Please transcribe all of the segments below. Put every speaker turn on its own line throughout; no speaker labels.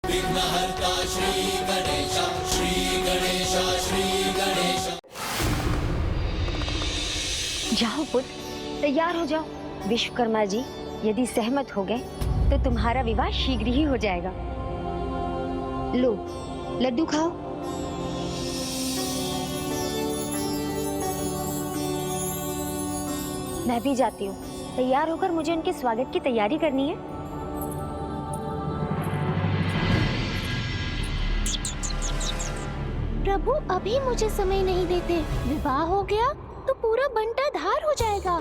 विघ्नहर्ता श्री गणेश, श्री गणेश, श्री गणेश।
जाओ पुत्र, तैयार हो जाओ। विश्वकर्मा जी यदि सहमत हो गए तो तुम्हारा विवाह शीघ्र ही हो जाएगा। लो, लड्डू खाओ। मैं भी जाती हूँ। तैयार होकर मुझे उनके स्वागत की तैयारी करनी है।
प्रभु अभी मुझे समय नहीं देते। विवाह हो गया तो पूरा बंटा धार हो जाएगा।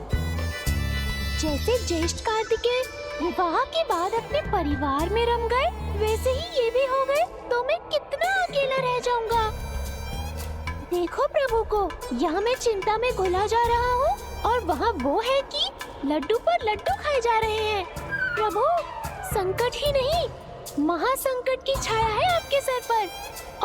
जैसे ज्येष्ठ कार्तिकेय विवाह के बाद अपने परिवार में रम गए, वैसे ही ये भी हो गए तो मैं कितना अकेला रह जाऊंगा। देखो प्रभु को, यहाँ मैं चिंता में घुला जा रहा हूँ और वहाँ वो है कि लड्डू पर लड्डू खाए जा रहे हैं। प्रभु, संकट ही नहीं, महासंकट की छाया है आपके सर पर,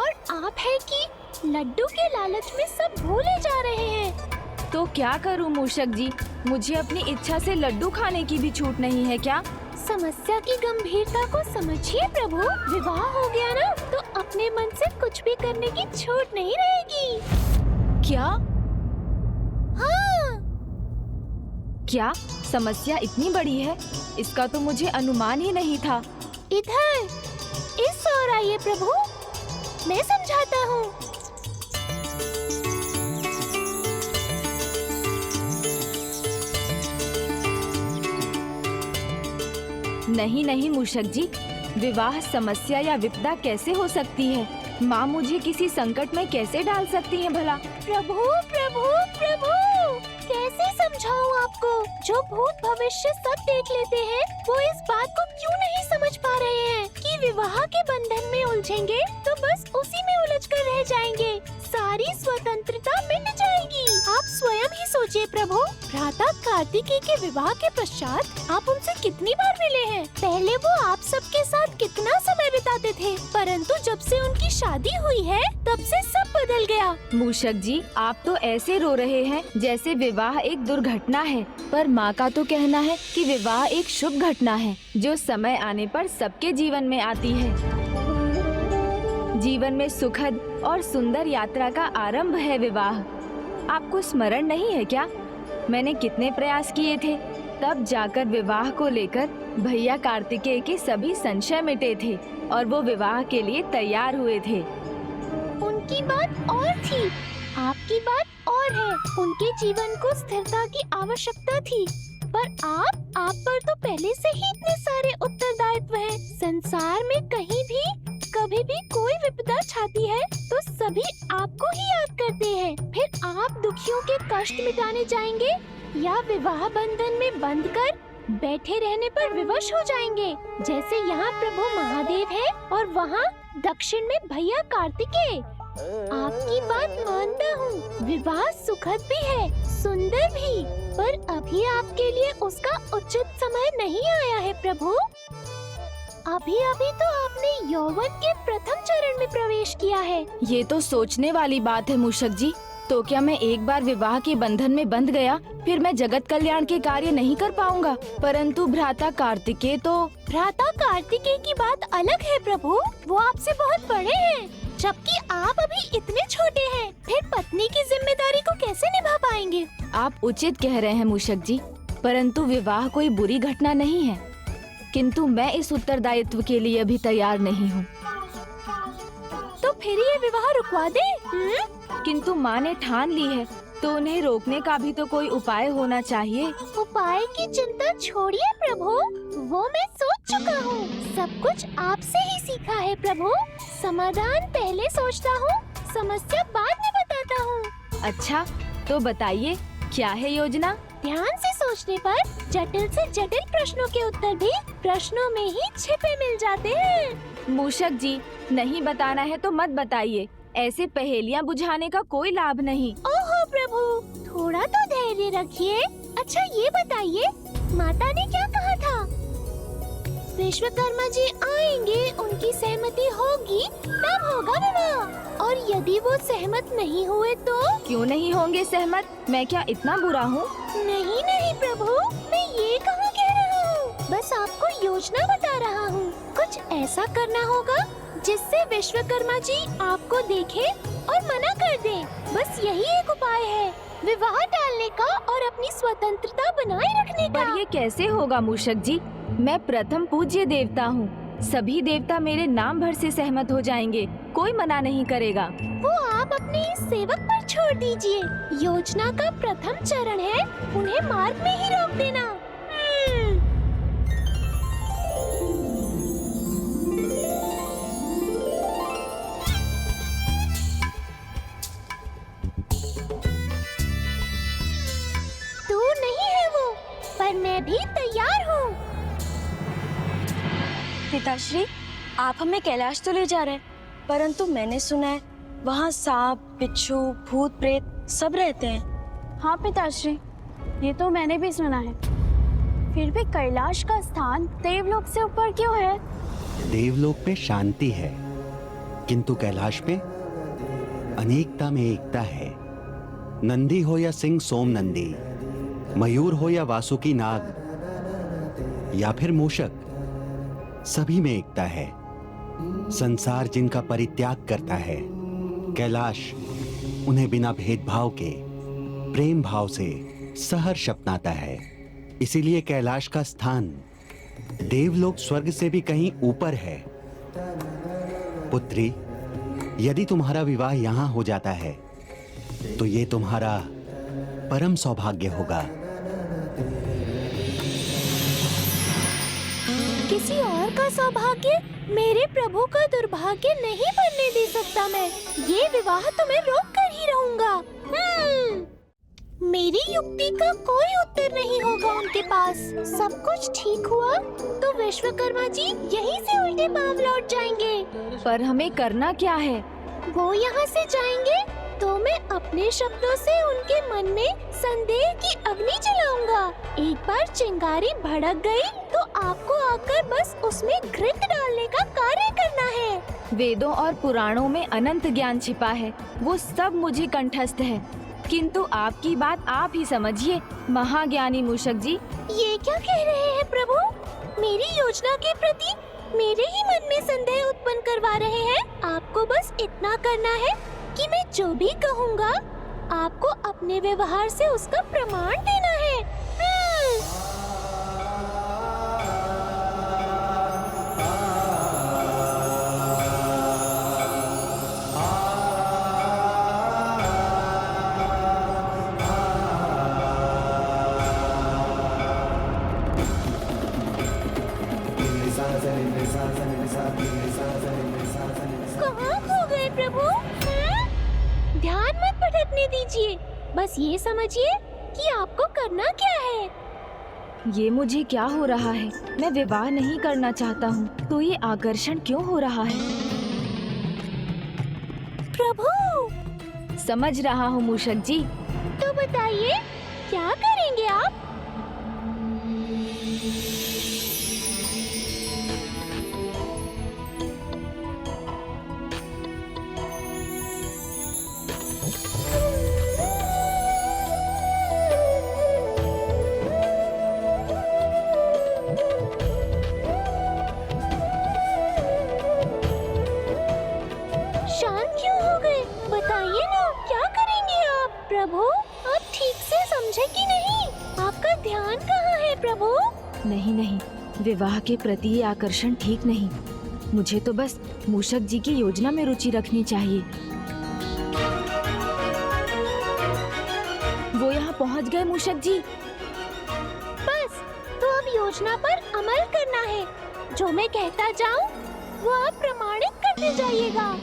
और आप है कि लड्डू के लालच में सब भूले जा रहे हैं।
तो क्या करूं मूषक जी, मुझे अपनी इच्छा से लड्डू खाने की भी छूट नहीं है क्या?
समस्या की गंभीरता को समझिए प्रभु। विवाह हो गया ना तो अपने मन से कुछ भी करने की छूट नहीं रहेगी।
क्या?
हाँ।
क्या समस्या इतनी बड़ी है? इसका तो मुझे अनुमान ही नहीं था।
इधर इस ओर आइए प्रभु, मैं समझाता हूँ।
नहीं नहीं मूषक जी, विवाह समस्या या विपदा कैसे हो सकती है? माँ मुझे किसी संकट में कैसे डाल सकती हैं भला?
प्रभु प्रभु प्रभु, कैसे समझाऊं आपको? जो भूत भविष्य सब देख लेते हैं, वो इस बात को क्यों नहीं समझ पा रहे हैं कि विवाह के बंधन में उलझेंगे तो बस उसी में उलझ कर रह जाएंगे। सारी स्वतंत्रता मिट जाएगी। आप स्वयं ही सोचिए प्रभु, भ्राता कार्तिकेय के विवाह के पश्चात आप उनसे कितनी बार मिले हैं? पहले वो आप सबके साथ कितना समय बिताते थे, परंतु जब से उनकी शादी हुई है तब से सब बदल गया।
मूषक जी, आप तो ऐसे रो रहे हैं जैसे विवाह एक दुर्घटना है, पर माँ का तो कहना है कि विवाह एक शुभ घटना है जो समय आने पर सबके जीवन में आती है। जीवन में सुखद और सुंदर यात्रा का आरंभ है विवाह। आपको स्मरण नहीं है क्या? मैंने कितने प्रयास किए थे, तब जाकर विवाह को लेकर भैया कार्तिकेय के सभी संशय मिटे थे और वो विवाह के लिए तैयार हुए थे।
उनकी बात और थी, आपकी बात और है। उनके जीवन को स्थिरता की आवश्यकता थी, पर आप पर तो पहले से ही इतने सारे उत्तरदायित्व हैं। संसार में कहीं भी कभी भी कोई विपदा छाती है तो सभी आपको ही याद करते हैं। फिर आप दुखियों के कष्ट मिटाने जाएंगे या विवाह बंधन में बंध कर बैठे रहने पर विवश हो जाएंगे? जैसे यहाँ प्रभु महादेव है और वहाँ दक्षिण में भैया कार्तिकेय। आपकी बात मानता हूँ, विवाह सुखद भी है, सुंदर भी, पर अभी आपके लिए उसका उचित समय नहीं आया है प्रभु। अभी तो आपने यौवन के प्रथम चरण में प्रवेश किया है।
ये तो सोचने वाली बात है मूषक जी। तो क्या मैं एक बार विवाह के बंधन में बंध गया फिर मैं जगत कल्याण के कार्य नहीं कर पाऊंगा? परंतु भ्राता कार्तिकेय
भ्राता कार्तिकेय की बात अलग है प्रभु, वो आपसे बहुत बड़े हैं, जबकि आप अभी इतने छोटे हैं। फिर पत्नी की जिम्मेदारी को कैसे निभा पाएंगे?
आप उचित कह रहे हैं मूषक जी, परंतु विवाह कोई बुरी घटना नहीं है, किंतु मैं इस उत्तरदायित्व के लिए अभी तैयार नहीं हूँ।
तो फिर ये विवाह रुकवा दे?
किंतु माँ ने ठान ली है तो उन्हें रोकने का भी तो कोई उपाय होना चाहिए।
उपाय की चिंता छोड़िए प्रभु, वो मैं सोच चुका हूँ। सब कुछ आपसे ही सीखा है प्रभु। समाधान पहले सोचता हूँ, समस्या बाद में बताता हूँ।
अच्छा, तो बताइए क्या है योजना?
ध्यान से सोचने पर जटिल से जटिल प्रश्नों के उत्तर भी प्रश्नों में ही छिपे मिल जाते हैं।
मूषक जी, नहीं बताना है तो मत बताइए, ऐसे पहेलियाँ बुझाने का कोई लाभ नहीं।
ओहो प्रभु, थोड़ा तो धैर्य रखिए। अच्छा ये बताइए, माता ने क्या कहा था? विश्वकर्मा जी आएंगे, उनकी सहमति होगी तब होगा विवाह, और यदि वो सहमत नहीं हुए तो?
क्यों नहीं होंगे सहमत? मैं क्या इतना बुरा हूँ?
नहीं नहीं प्रभु, मैं ये कहाँ कह रहा हूँ। बस आपको योजना बता रहा हूँ। कुछ ऐसा करना होगा जिससे विश्वकर्मा जी आपको देखे और मना कर दें। बस यही एक उपाय है, विवाह टालने का और अपनी स्वतंत्रता बनाए रखने का।
पर ये कैसे होगा मूषक जी? मैं प्रथम पूज्य देवता हूँ। सभी देवता मेरे नाम भर से सहमत हो जाएंगे, कोई मना नहीं करेगा।
वो आप अपने इस सेवक पर छोड़ दीजिए। योजना का प्रथम चरण है उन्हें मार्ग में ही रोक देना। दूर नहीं है वो, पर मैं भी तैयार हूँ।
पिताश्री, आप हमें कैलाश तो ले जा रहे हैं, परंतु मैंने सुना है वहाँ सांप, बिच्छू, भूत, प्रेत सब रहते हैं।
हाँ पिताश्री, ये तो मैंने भी सुना है। फिर भी कैलाश का स्थान देवलोक से ऊपर क्यों है?
देवलोक में शांति है, किंतु कैलाश में अनेकता में एकता है। नंदी हो या सिंह सोम नंदी, मयूर हो या वासुकी नाग या फिर मूषक, सभी में एकता है। संसार जिनका परित्याग करता है, कैलाश उन्हें बिना भेदभाव के प्रेम भाव से सहर्ष अपनाता है। इसीलिए कैलाश का स्थान देवलोक स्वर्ग से भी कहीं ऊपर है। पुत्री, यदि तुम्हारा विवाह यहाँ हो जाता है तो ये तुम्हारा परम सौभाग्य होगा।
किसी और का सौभाग्य मेरे प्रभु का दुर्भाग्य नहीं बनने दे सकता मैं। ये विवाह तो मैं रोक कर ही रहूंगा। मेरी युक्ति का कोई उत्तर नहीं होगा उनके पास। सब कुछ ठीक हुआ तो विश्वकर्मा जी यहीं से उल्टे पांव लौट जाएंगे।
पर हमें करना क्या है?
वो यहाँ से जाएंगे तो मैं अपने शब्दों से उनके मन में संदेह की अग्नि जलाऊंगा। एक बार चिंगारी भड़क गई तो आपको आकर बस उसमें घृत डालने का कार्य करना है।
वेदों और पुराणों में अनंत ज्ञान छिपा है, वो सब मुझे कंठस्थ है, किंतु आपकी बात आप ही समझिए महाज्ञानी मूषक जी।
ये क्या कह रहे हैं प्रभु? मेरी योजना के प्रति मेरे ही मन में संदेह उत्पन्न करवा रहे हैं। आपको बस इतना करना है कि मैं जो भी कहूँगा आपको अपने व्यवहार से उसका प्रमाण देना है। कहाँ खो गए प्रभु? ध्यान मत भटकने दीजिए, बस ये समझिए कि आपको करना क्या है।
ये मुझे क्या हो रहा है? मैं विवाह नहीं करना चाहता हूँ, तो ये आकर्षण क्यों हो रहा है?
प्रभु,
समझ रहा हूँ मूषक जी।
तो बताइए क्या करेंगे आप? शांत क्यों हो गए? बताइए ना, क्या करेंगे आप? प्रभु, आप ठीक से समझे कि नहीं? आपका ध्यान कहाँ है प्रभु?
नहीं नहीं, विवाह के प्रति ये आकर्षण ठीक नहीं। मुझे तो बस मूषक जी की योजना में रुचि रखनी चाहिए। वो यहाँ पहुँच गए मूषक जी।
बस, तो अब योजना पर अमल करना है। जो मैं कहता जाऊँ वो आप प्रमाणित करते जाइएगा।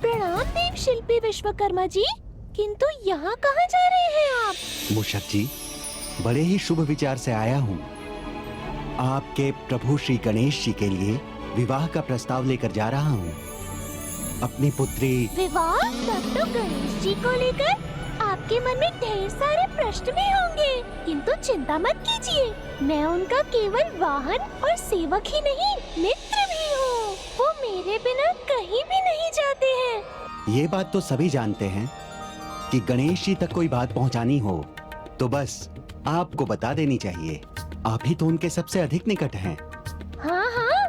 प्रणाम देव शिल्पी विश्वकर्मा जी, किंतु यहाँ कहाँ जा रहे हैं आप?
मूषक जी, बड़े ही शुभ विचार से आया हूँ। आपके प्रभु श्री गणेश जी के लिए विवाह का प्रस्ताव लेकर जा रहा हूँ। अपनी पुत्री।
विवाह? तब तो गणेश जी को लेकर आपके मन में ढेर सारे प्रश्न भी होंगे, किंतु चिंता मत कीजिए, मैं उनका केवल वाहन और सेवक ही नहीं, मित्र भी हूँ। वो मेरे मेरे बिना कहीं भी नहीं जाते हैं।
ये बात तो सभी जानते हैं कि गणेश जी तक कोई बात पहुंचानी हो तो बस आपको बता देनी चाहिए। आप ही तो उनके सबसे अधिक निकट हैं।
हाँ हाँ,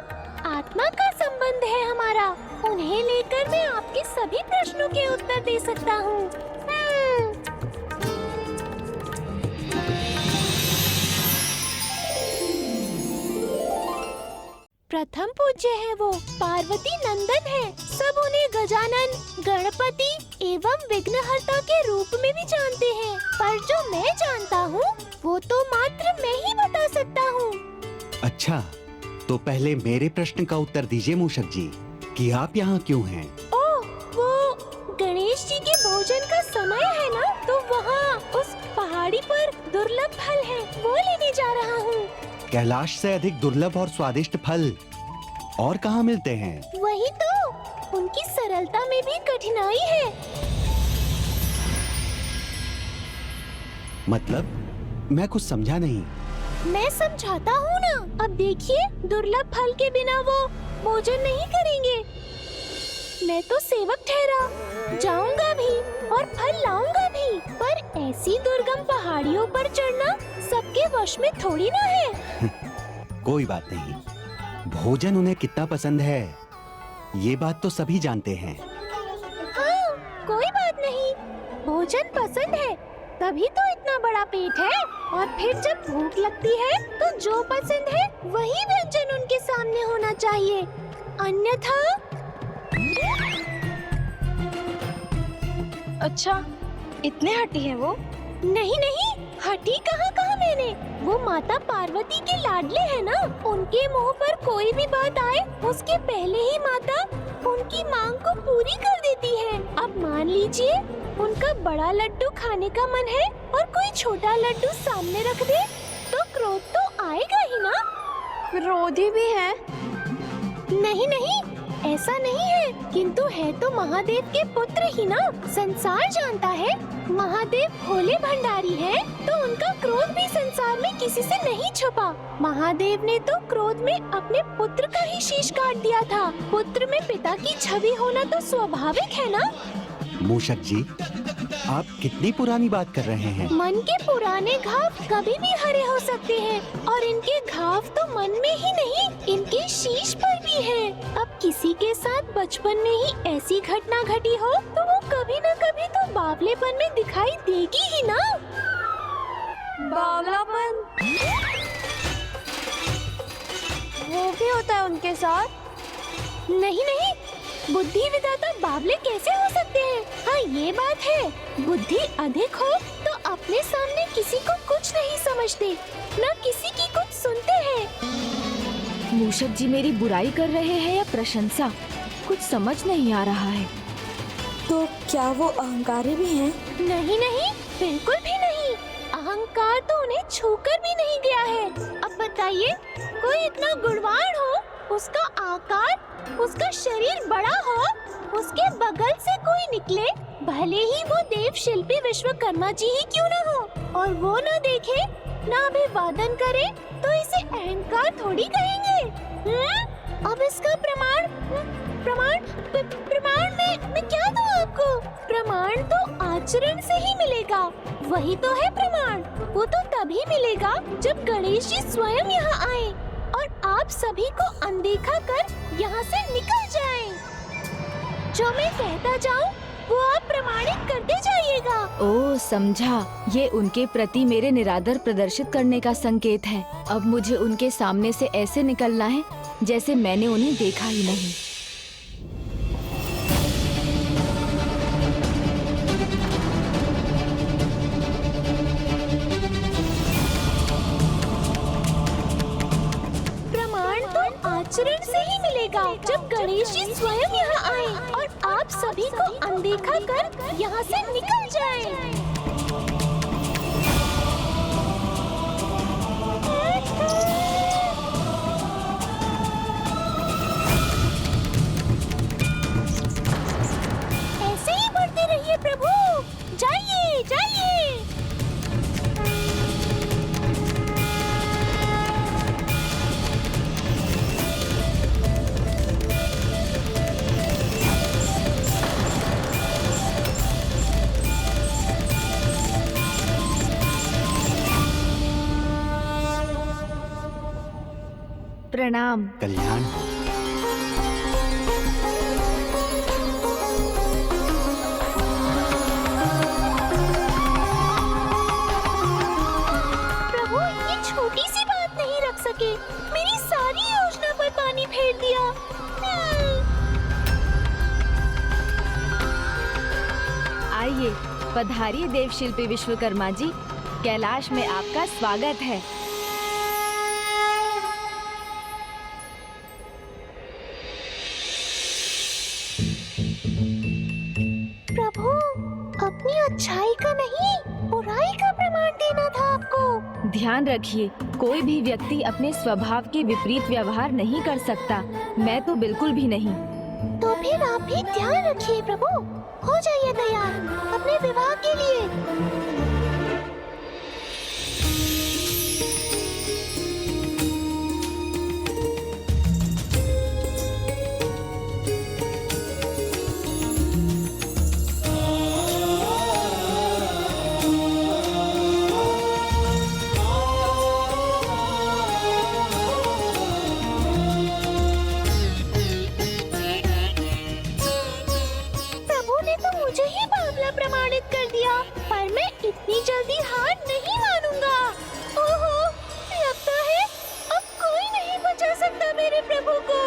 आत्मा का संबंध है हमारा। उन्हें लेकर मैं आपके सभी प्रश्नों के उत्तर दे सकता हूँ। प्रथम पूज्य है वो, पार्वती नंदन है। सब उन्हें गजानन, गणपति एवं विघ्नहर्ता के रूप में भी जानते हैं। पर जो मैं जानता हूँ वो तो मात्र मैं ही बता सकता हूँ।
अच्छा, तो पहले मेरे प्रश्न का उत्तर दीजिए मूषक जी कि आप यहाँ क्यों हैं?
ओह, वो गणेश जी के भोजन का समय है ना, तो वहाँ उस पहाड़ी पर दुर्लभ फल है, वो लेने जा रहा हूँ।
कैलाश से अधिक दुर्लभ और स्वादिष्ट फल और कहाँ मिलते हैं?
वही तो, उनकी सरलता में भी कठिनाई है।
मतलब मैं कुछ समझा नहीं।
मैं समझाता हूँ ना। अब देखिए, दुर्लभ फल के बिना वो भोजन नहीं करेंगे। मैं तो सेवक ठहरा, जाऊंगा भी और फल लाऊंगा भी, पर ऐसी दुर्गम पहाड़ियों पर चढ़ना सबके वश में थोड़ी ना है।
कोई बात नहीं, भोजन उन्हें कितना पसंद है ये बात तो सभी जानते हैं।
हाँ, कोई बात नहीं, भोजन पसंद है तभी तो इतना बड़ा पेट है। और फिर जब भूख लगती है तो जो पसंद है वही व्यंजन उनके सामने होना चाहिए, अन्यथा।
अच्छा, इतने हठी हैं वो?
नहीं नहीं, हठी कहाँ कहा मैंने। वो माता पार्वती के लाडले हैं ना। उनके मुंह पर कोई भी बात आए उसके पहले ही माता उनकी मांग को पूरी कर देती है। अब मान लीजिए उनका बड़ा लड्डू खाने का मन है और कोई छोटा लड्डू सामने रख दे तो क्रोध तो आएगा ही ना।
क्रोधी भी है।
नहीं नहीं, ऐसा नहीं है, किंतु है तो महादेव के पुत्र ही ना। संसार जानता है महादेव भोले भंडारी है, तो उनका क्रोध भी संसार में किसी से नहीं छुपा। महादेव ने तो क्रोध में अपने पुत्र का ही शीश काट दिया था। पुत्र में पिता की छवि होना तो स्वाभाविक है ना।
मूषक जी, आप कितनी पुरानी बात कर रहे हैं?
मन के पुराने घाव कभी भी हरे हो सकते हैं, और इनके घाव तो मन में ही नहीं, इनके शीश पर भी है। अब किसी के साथ बचपन में ही ऐसी घटना घटी हो तो वो कभी न कभी तो बावलेपन में दिखाई देगी ही ना।
बावलापन वो भी होता है उनके साथ?
नहीं नहीं, बुद्धि विधाता बावले कैसे हो सकते हैं? हाँ, ये बात है, बुद्धि अधिक हो तो अपने सामने किसी को कुछ नहीं समझते, न किसी की कुछ सुनते हैं।
मूषक जी मेरी बुराई कर रहे हैं या प्रशंसा, कुछ समझ नहीं आ रहा है।
तो क्या वो अहंकारी भी हैं?
नहीं नहीं, बिल्कुल भी नहीं। अहंकार तो उन्हें छूकर भी नहीं गया है। अब बताइए, कोई इतना गुणवान हो, उसका आकार, उसका शरीर बड़ा हो, उसके बगल से कोई निकले, भले ही वो देव शिल्पी विश्वकर्मा जी ही क्यों न हो, और वो न देखे, न अभिवादन करे, तो इसे अहंकार थोड़ी कहेंगे। अब इसका प्रमाण मैं क्या दूं आपको? प्रमाण तो आचरण से ही मिलेगा। वही तो है प्रमाण। वो तो तभी मिलेगा जब गणेश जी स्वयं यहाँ आए और आप सभी को अनदेखा कर यहाँ से निकल जाएं। जो मैं कहता जाऊँ वो आप प्रमाणित करते जाइएगा।
ओह, समझा। ये उनके प्रति मेरे निरादर प्रदर्शित करने का संकेत है। अब मुझे उनके सामने से ऐसे निकलना है जैसे मैंने उन्हें देखा ही नहीं।
आचरण से ही मिलेगा जब गणेश जी स्वयं यहाँ आए और आप सभी को अनदेखा कर यहाँ से निकल जाएं। ऐसे ही बढ़ते रहिए प्रभु, जाइए जाइए।
प्रणाम।
कल्याण हो।
प्रभु, ये छोटी सी बात नहीं रख सके, मेरी सारी योजना पर पानी फेर दिया।
आइए, पधारिए देवशिल्पी विश्वकर्मा जी, कैलाश में आपका स्वागत है।
प्रभु, अपनी अच्छाई का नहीं, बुराई का प्रमाण देना था आपको।
ध्यान रखिए, कोई भी व्यक्ति अपने स्वभाव के विपरीत व्यवहार नहीं कर सकता। मैं तो बिल्कुल भी नहीं।
तो फिर आप भी ध्यान रखिए प्रभु। हो जाइए तैयार अपने विवाह के लिए। प्रमाणित कर दिया, पर मैं इतनी जल्दी हार नहीं मानूंगा। ओहो, लगता है अब कोई नहीं बचा सकता मेरे प्रभु को।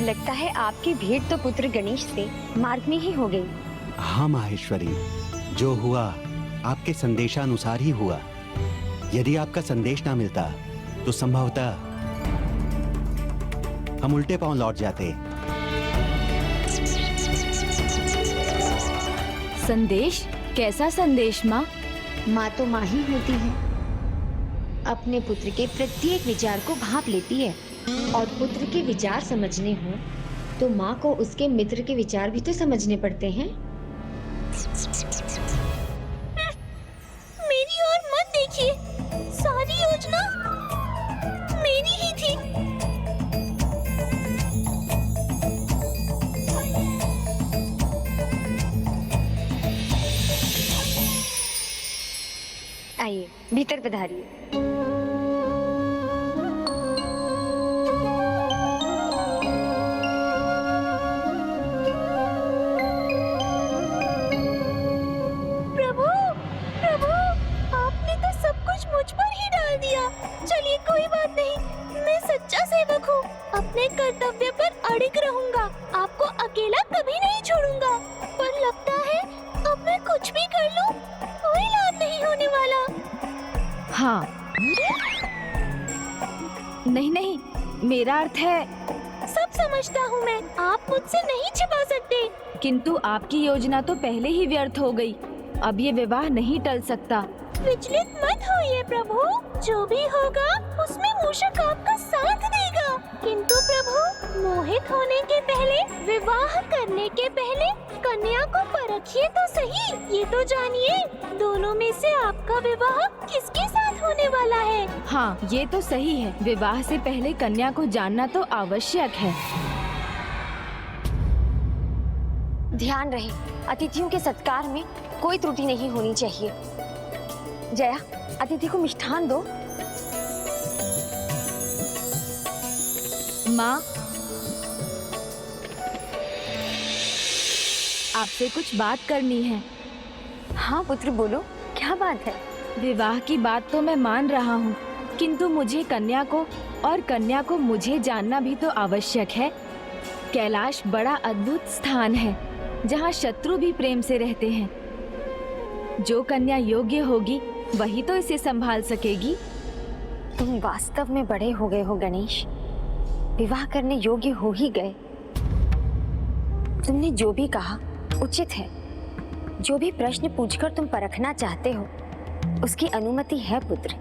लगता है आपकी भेंट तो पुत्र गणेश से मार्ग में ही हो गई।
हाँ माहेश्वरी, जो हुआ आपके संदेशानुसार ही हुआ। यदि आपका संदेश ना मिलता तो संभवतः हम उल्टे पांव लौट जाते।
संदेश? कैसा संदेश माँ?
माँ तो माँ ही होती है, अपने पुत्र के प्रत्येक विचार को भांप लेती है, और पुत्र के विचार समझने हो तो माँ को उसके मित्र के विचार भी तो समझने पड़ते हैं।
मेरी ओर मत देखिए, सारी योजना मेरी ही थी।
आइए, भीतर पधारिए।
चलिए कोई बात नहीं, मैं सच्चा सेवक हूँ, अपने कर्तव्य पर अड़िग रहूंगा, आपको अकेला कभी नहीं छोड़ूंगा। पर लगता है अब मैं कुछ भी कर लूँ, कोई लाभ नहीं होने वाला।
हाँ, नहीं नहीं, मेरा अर्थ है।
सब समझता हूँ मैं, आप मुझसे नहीं छिपा सकते।
किंतु आपकी योजना तो पहले ही व्यर्थ हो गई। अब ये विवाह नहीं टल सकता।
विचलित मत होइए प्रभु, जो भी होगा उसमें मूषक आपका साथ देगा। किंतु प्रभु, मोहित होने के पहले, विवाह करने के पहले कन्या को परखिए तो सही। ये तो जानिए, दोनों में से आपका विवाह किसके साथ होने वाला है।
हाँ, ये तो सही है। विवाह से पहले कन्या को जानना तो आवश्यक है।
ध्यान रहे, अतिथियों के सत्कार में कोई त्रुटि नहीं होनी चाहिए। जया, अतिथि को मिष्ठान दो।
माँ, आपसे कुछ बात करनी है।
हाँ पुत्र, बोलो, क्या बात है?
विवाह की बात तो मैं मान रहा हूँ, किंतु मुझे कन्या को और कन्या को मुझे जानना भी तो आवश्यक है। कैलाश बड़ा अद्भुत स्थान है, जहाँ शत्रु भी प्रेम से रहते हैं। जो कन्या योग्य होगी वही तो इसे संभाल सकेगी।
तुम वास्तव में बड़े हो गए हो गणेश, विवाह करने योग्य हो ही गए। तुमने जो भी कहा उचित है। जो भी प्रश्न पूछकर तुम परखना चाहते हो उसकी अनुमति है पुत्र।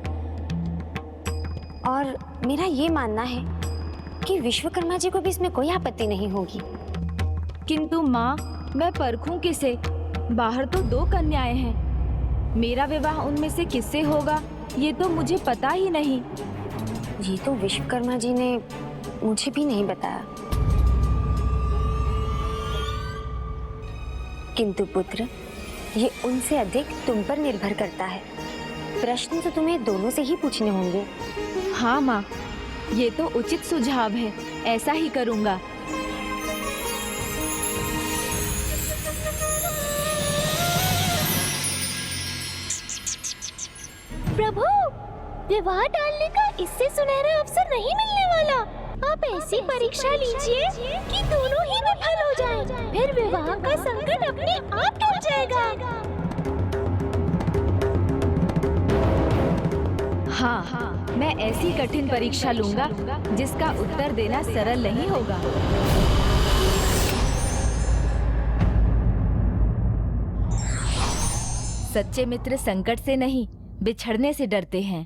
और मेरा ये मानना है कि विश्वकर्मा जी को भी इसमें कोई आपत्ति नहीं होगी।
किंतु माँ, मैं परखूं किसे? बाहर तो 2 कन्याएं हैं। मेरा विवाह उनमें से किससे होगा ये तो मुझे पता ही नहीं।
ये तो विश्वकर्मा जी ने मुझे भी नहीं बताया। किंतु पुत्र, ये उनसे अधिक तुम पर निर्भर करता है। प्रश्न तो तुम्हें दोनों से ही पूछने होंगे।
हाँ माँ, ये तो उचित सुझाव है, ऐसा ही करूँगा।
प्रभु, विवाह टालने का इससे सुनहरा अवसर नहीं मिलने वाला। आप ऐसी परीक्षा लीजिए कि दोनों ही विफल हो जाएं। फिर विवाह का संकट अपने आप टल जाएगा।
हाँ, मैं ऐसी कठिन परीक्षा लूंगा जिसका उत्तर देना सरल नहीं होगा। सच्चे मित्र संकट से नहीं, बिछड़ने से डरते हैं।